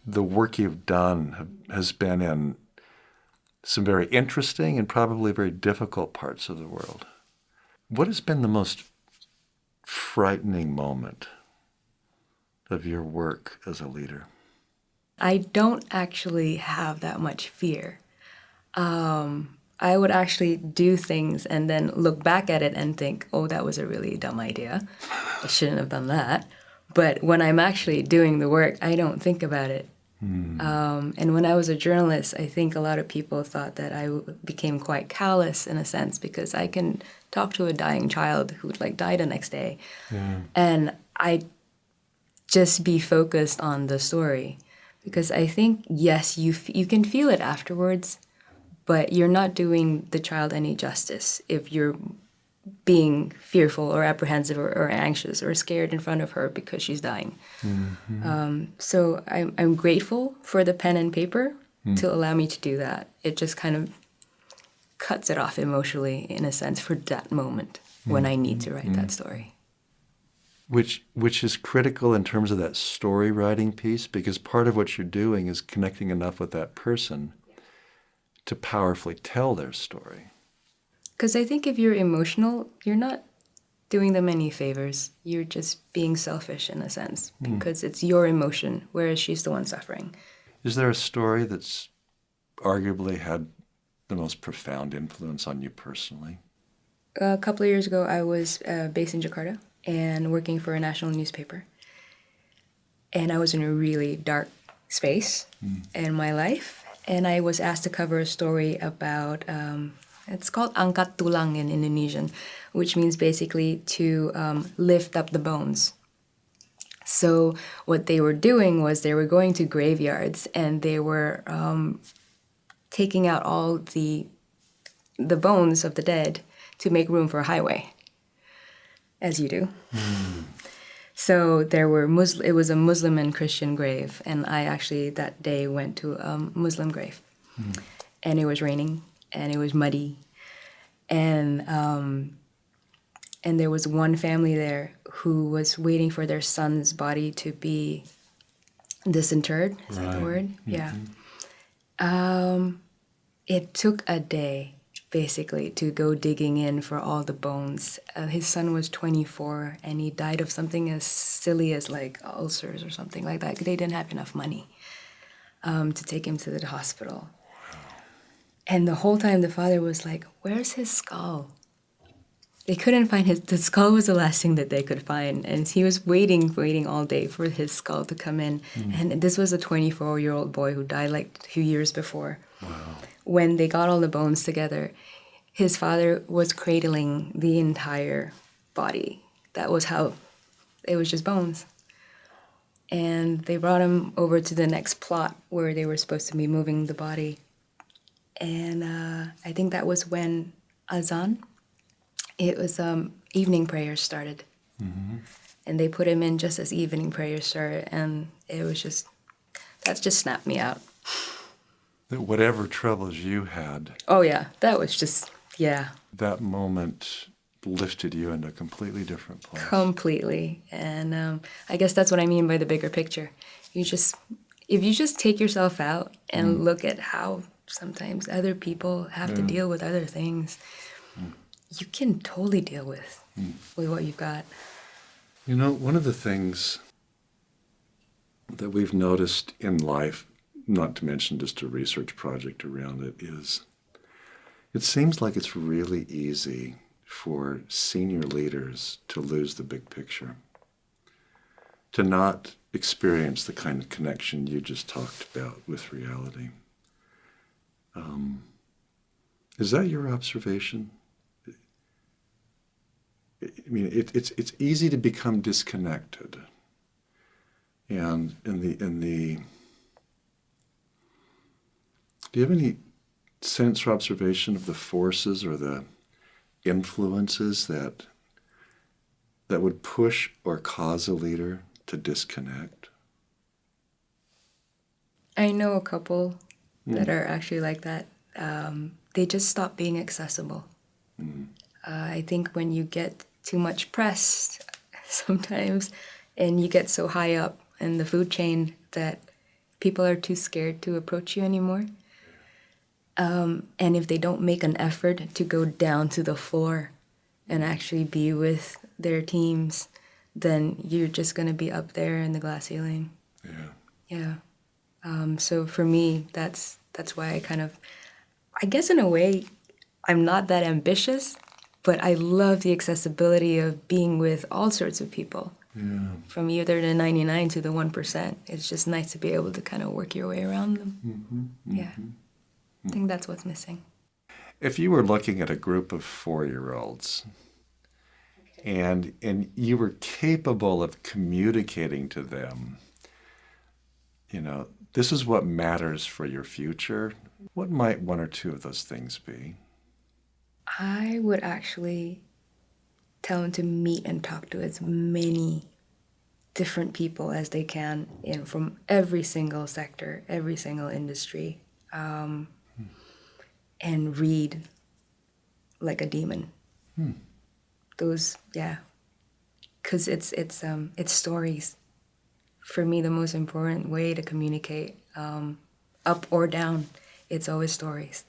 The work you've done has been in some very interesting and probably very difficult parts of the world. What has been the most frightening moment of your work as a leader? I don't actually have that much fear. I would actually do things and then look back at it and think, oh, that was a really dumb idea. I shouldn't have done that. But when I'm actually doing the work, I don't think about it. And when I was a journalist, I think a lot of people thought that I became quite callous in a sense because I can talk to a dying child who would like die the next day. Yeah. And I just be focused on the story because I think, yes, you can feel it afterwards, but you're not doing the child any justice if you're being fearful or apprehensive or anxious or scared in front of her because she's dying. Mm-hmm. So I'm grateful for the pen and paper to allow me to do that. It just kind of cuts it off emotionally, in a sense, for that moment when I need to write that story. Which is critical in terms of that story writing piece, because part of what you're doing is connecting enough with that person to powerfully tell their story. Because I think if you're emotional, you're not doing them any favors. You're just being selfish in a sense because it's your emotion, whereas she's the one suffering. Is there a story that's arguably had the most profound influence on you personally? A couple of years ago, I was based in Jakarta and working for a national newspaper. And I was in a really dark space in my life. And I was asked to cover a story about... it's called angkat tulang in Indonesian, which means basically to lift up the bones. So what they were doing was they were going to graveyards and they were taking out all the bones of the dead to make room for a highway, as you do. So there were it was a Muslim and Christian grave, and I actually that day went to a Muslim grave, and it was raining. And it was muddy, and there was one family there who was waiting for their son's body to be disinterred. Is that the word? Yeah. It took a day, basically, to go digging in for all the bones. His son was 24, and he died of something as silly as like ulcers or something like that. They didn't have enough money to take him to the hospital. And the whole time the father was like, where's his skull? They couldn't find the skull was the last thing that they could find. And he was waiting all day for his skull to come in. And this was a 24-year-old boy who died like 2 years before. Wow. When they got all the bones together, his father was cradling the entire body. That was how, it was just bones. And they brought him over to the next plot where they were supposed to be moving the body. And I think that was when Azan, it was evening prayers started. And they put him in just as evening prayers started. And it was just, that just snapped me out. That whatever troubles you had. Oh, yeah. That was just, yeah. That moment lifted you into a completely different place. Completely. And I guess that's what I mean by the bigger picture. If you just take yourself out and look at how sometimes other people have to deal with other things, you can totally deal with what you've got. You know, one of the things that we've noticed in life, not to mention just a research project around it, is it seems like it's really easy for senior leaders to lose the big picture, to not experience the kind of connection you just talked about with reality. Is that your observation? I mean, it's easy to become disconnected, and do you have any sense or observation of the forces or the influences that would push or cause a leader to disconnect? I know a couple that are actually like that. They just stop being accessible. I think when you get too much press sometimes, and you get so high up in the food chain that people are too scared to approach you anymore. And if they don't make an effort to go down to the floor and actually be with their teams, then you're just going to be up there in the glass ceiling. Yeah. So for me, that's why I guess in a way, I'm not that ambitious, but I love the accessibility of being with all sorts of people. Yeah. From either the 99 to the 1%. It's just nice to be able to kind of work your way around them. Yeah. I think that's what's missing. If you were looking at a group of 4-year-olds and you were capable of communicating to them, this is what matters for your future, what might one or two of those things be? I would actually tell them to meet and talk to as many different people as they can from every single sector, every single industry, and read like a demon. Those, yeah, because it's stories. For me, the most important way to communicate, up or down, it's always stories.